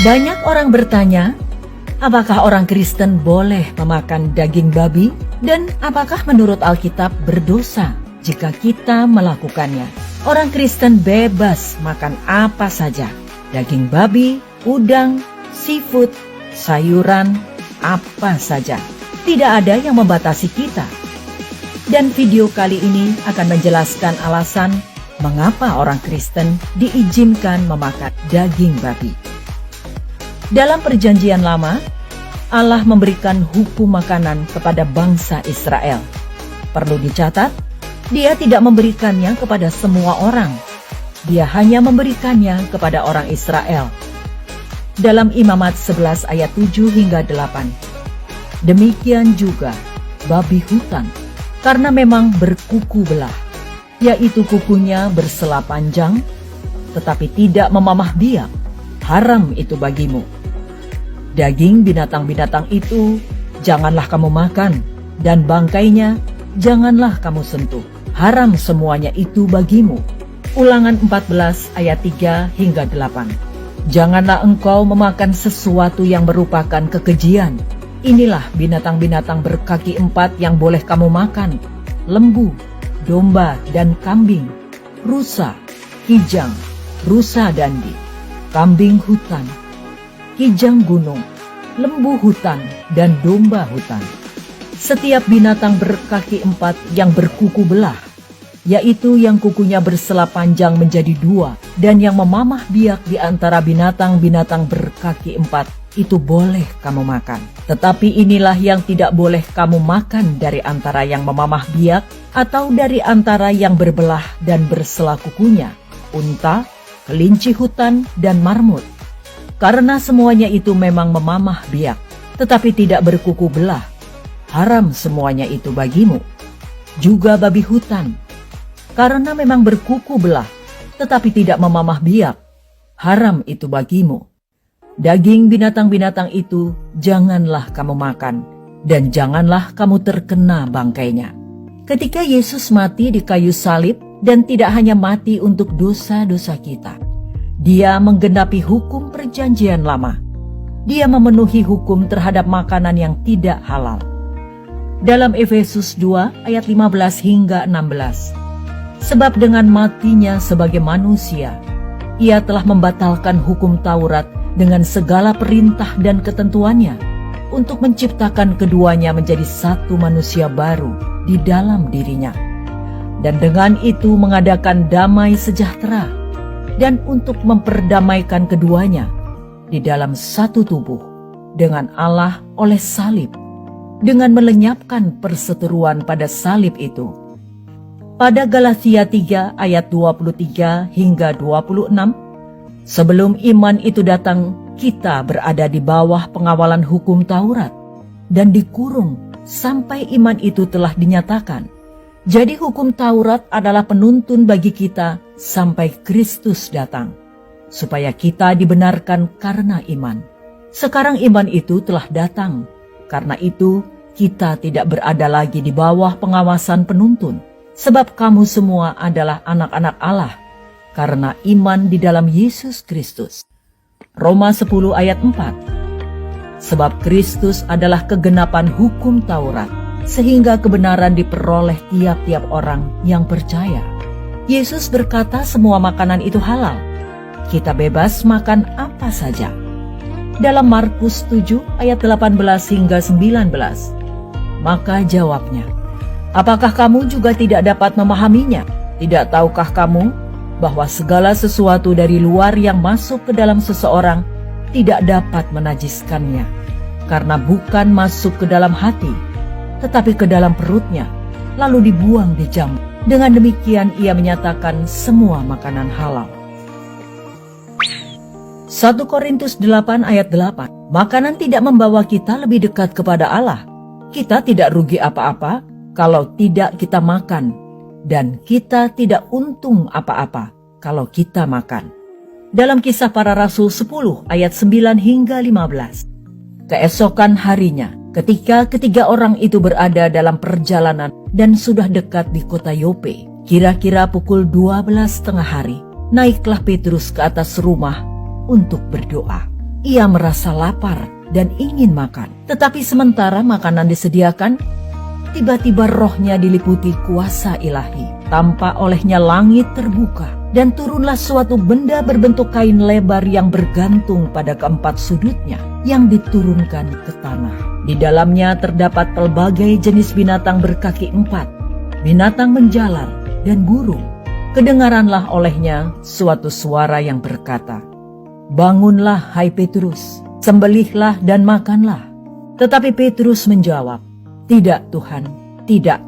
Banyak orang bertanya, apakah orang Kristen boleh memakan daging babi? Dan apakah menurut Alkitab berdosa jika kita melakukannya? Orang Kristen bebas makan apa saja. Daging babi, udang, seafood, sayuran, apa saja. Tidak ada yang membatasi kita. Dan video kali ini akan menjelaskan alasan mengapa orang Kristen diizinkan memakan daging babi. Dalam Perjanjian Lama, Allah memberikan hukum makanan kepada bangsa Israel. Perlu dicatat, Dia tidak memberikannya kepada semua orang. Dia hanya memberikannya kepada orang Israel. Dalam Imamat 11 ayat 7 hingga 8. Demikian juga babi hutan, karena memang berkuku belah, yaitu kukunya bersela panjang, tetapi tidak memamah biak, haram itu bagimu. Daging binatang-binatang itu janganlah kamu makan, dan bangkainya janganlah kamu sentuh. Haram semuanya itu bagimu. Ulangan 14 ayat 3 hingga 8. Janganlah engkau memakan sesuatu yang merupakan kekejian. Inilah binatang-binatang berkaki 4 yang boleh kamu makan: lembu, domba dan kambing, rusa, kijang, rusa dandi, kambing hutan, kijang gunung, lembu hutan, dan domba hutan. Setiap binatang berkaki 4 yang berkuku belah, yaitu yang kukunya bersela panjang menjadi 2, dan yang memamah biak di antara binatang-binatang berkaki 4, itu boleh kamu makan. Tetapi inilah yang tidak boleh kamu makan dari antara yang memamah biak, atau dari antara yang berbelah dan bersela kukunya: unta, kelinci hutan, dan marmut. Karena semuanya itu memang memamah biak, tetapi tidak berkuku belah. Haram semuanya itu bagimu. Juga babi hutan, karena memang berkuku belah, tetapi tidak memamah biak. Haram itu bagimu. Daging binatang-binatang itu janganlah kamu makan, dan janganlah kamu terkena bangkainya. Ketika Yesus mati di kayu salib, dan tidak hanya mati untuk dosa-dosa kita, Dia menggenapi hukum Perjanjian Lama. Dia memenuhi hukum terhadap makanan yang tidak halal. Dalam Efesus 2 ayat 15 hingga 16. Sebab dengan matinya sebagai manusia, Ia telah membatalkan hukum Taurat dengan segala perintah dan ketentuannya, untuk menciptakan keduanya menjadi satu manusia baru di dalam dirinya, dan dengan itu mengadakan damai sejahtera, dan untuk memperdamaikan keduanya di dalam satu tubuh dengan Allah oleh salib, dengan melenyapkan perseteruan pada salib itu. Pada Galatia 3 ayat 23 hingga 26, sebelum iman itu datang, kita berada di bawah pengawalan hukum Taurat, dan dikurung sampai iman itu telah dinyatakan. Jadi hukum Taurat adalah penuntun bagi kita sampai Kristus datang, supaya kita dibenarkan karena iman. Sekarang iman itu telah datang, karena itu kita tidak berada lagi di bawah pengawasan penuntun, sebab kamu semua adalah anak-anak Allah, karena iman di dalam Yesus Kristus. Roma 10 ayat 4. Sebab Kristus adalah kegenapan hukum Taurat, sehingga kebenaran diperoleh tiap-tiap orang yang percaya. Yesus berkata semua makanan itu halal. Kita bebas makan apa saja. Dalam Markus 7 ayat 18 hingga 19. Maka jawabnya, apakah kamu juga tidak dapat memahaminya? Tidak tahukah kamu bahwa segala sesuatu dari luar yang masuk ke dalam seseorang tidak dapat menajiskannya, karena bukan masuk ke dalam hati, tetapi ke dalam perutnya, lalu dibuang di jamur. Dengan demikian ia menyatakan semua makanan halal. 1 Korintus 8 ayat 8. Makanan tidak membawa kita lebih dekat kepada Allah. Kita tidak rugi apa-apa kalau tidak kita makan, dan kita tidak untung apa-apa kalau kita makan. Dalam Kisah Para Rasul 10 ayat 9 hingga 15. Keesokan harinya, ketika ketiga orang itu berada dalam perjalanan dan sudah dekat di kota Yope, kira-kira pukul 12 tengah hari, naiklah Petrus ke atas rumah untuk berdoa. Ia merasa lapar dan ingin makan. Tetapi sementara makanan disediakan, tiba-tiba rohnya diliputi kuasa ilahi. Tanpa olehnya langit terbuka, dan turunlah suatu benda berbentuk kain lebar yang bergantung pada keempat sudutnya, yang diturunkan ke tanah. Di dalamnya terdapat pelbagai jenis binatang berkaki empat, binatang menjalar, dan burung. Kedengaranlah olehnya suatu suara yang berkata, "Bangunlah, hai Petrus, sembelihlah dan makanlah." Tetapi Petrus menjawab, "Tidak Tuhan, tidak.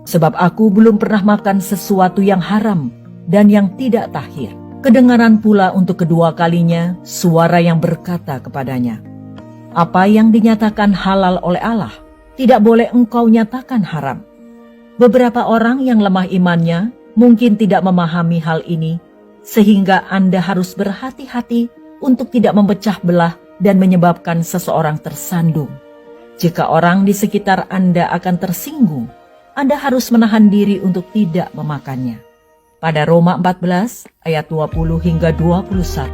Sebab aku belum pernah makan sesuatu yang haram dan yang tidak tahir." Kedengaran pula untuk kedua kalinya suara yang berkata kepadanya, "Apa yang dinyatakan halal oleh Allah, tidak boleh engkau nyatakan haram." Beberapa orang yang lemah imannya mungkin tidak memahami hal ini, sehingga Anda harus berhati-hati untuk tidak memecah belah dan menyebabkan seseorang tersandung. Jika orang di sekitar Anda akan tersinggung, Anda harus menahan diri untuk tidak memakannya. Pada Roma 14 ayat 20 hingga 21.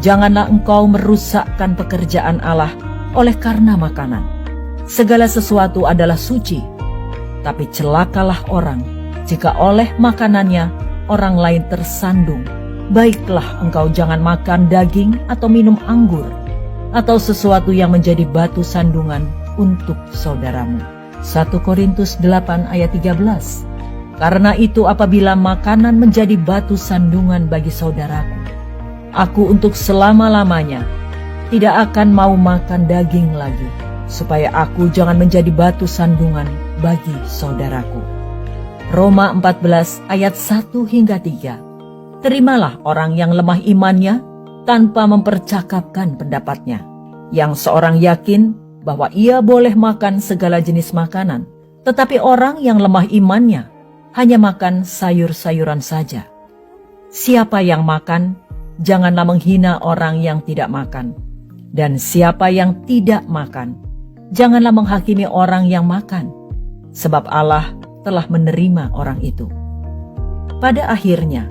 Janganlah engkau merusakkan pekerjaan Allah oleh karena makanan. Segala sesuatu adalah suci, tapi celakalah orang jika oleh makanannya orang lain tersandung. Baiklah engkau jangan makan daging atau minum anggur, atau sesuatu yang menjadi batu sandungan untuk saudaramu. 1 Korintus 8 ayat 13. Karena itu apabila makanan menjadi batu sandungan bagi saudaraku, aku untuk selama-lamanya tidak akan mau makan daging lagi, supaya aku jangan menjadi batu sandungan bagi saudaraku. Roma 14 ayat 1 hingga 3. Terimalah orang yang lemah imannya tanpa mempercakapkan pendapatnya, yang seorang yakin bahwa ia boleh makan segala jenis makanan, tetapi orang yang lemah imannya hanya makan sayur-sayuran saja. Siapa yang makan, janganlah menghina orang yang tidak makan. Dan siapa yang tidak makan, janganlah menghakimi orang yang makan, sebab Allah telah menerima orang itu. Pada akhirnya,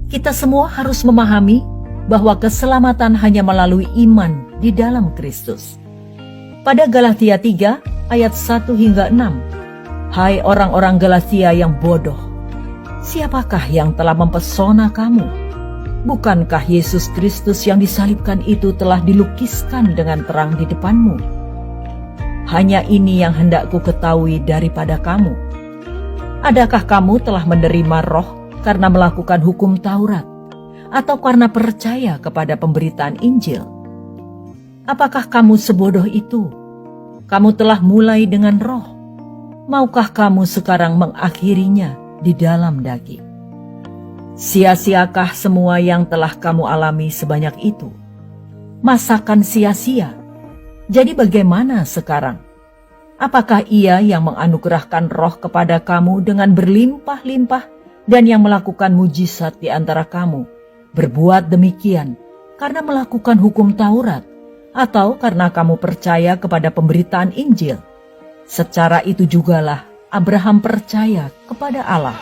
kita semua harus memahami bahwa keselamatan hanya melalui iman di dalam Kristus. Pada Galatia 3 ayat 1 hingga 6. Hai orang-orang Galatia yang bodoh, siapakah yang telah mempesona kamu? Bukankah Yesus Kristus yang disalibkan itu telah dilukiskan dengan terang di depanmu? Hanya ini yang hendak ku ketahui daripada kamu. Adakah kamu telah menerima roh karena melakukan hukum Taurat, atau karena percaya kepada pemberitaan Injil? Apakah kamu sebodoh itu? Kamu telah mulai dengan roh. Maukah kamu sekarang mengakhirinya di dalam daging? Sia-siakah semua yang telah kamu alami sebanyak itu? Masakan sia-sia? Jadi bagaimana sekarang? Apakah Ia yang menganugerahkan roh kepada kamu dengan berlimpah-limpah dan yang melakukan mujizat di antara kamu berbuat demikian karena melakukan hukum Taurat, atau karena kamu percaya kepada pemberitaan Injil? Secara itu jugalah Abraham percaya kepada Allah,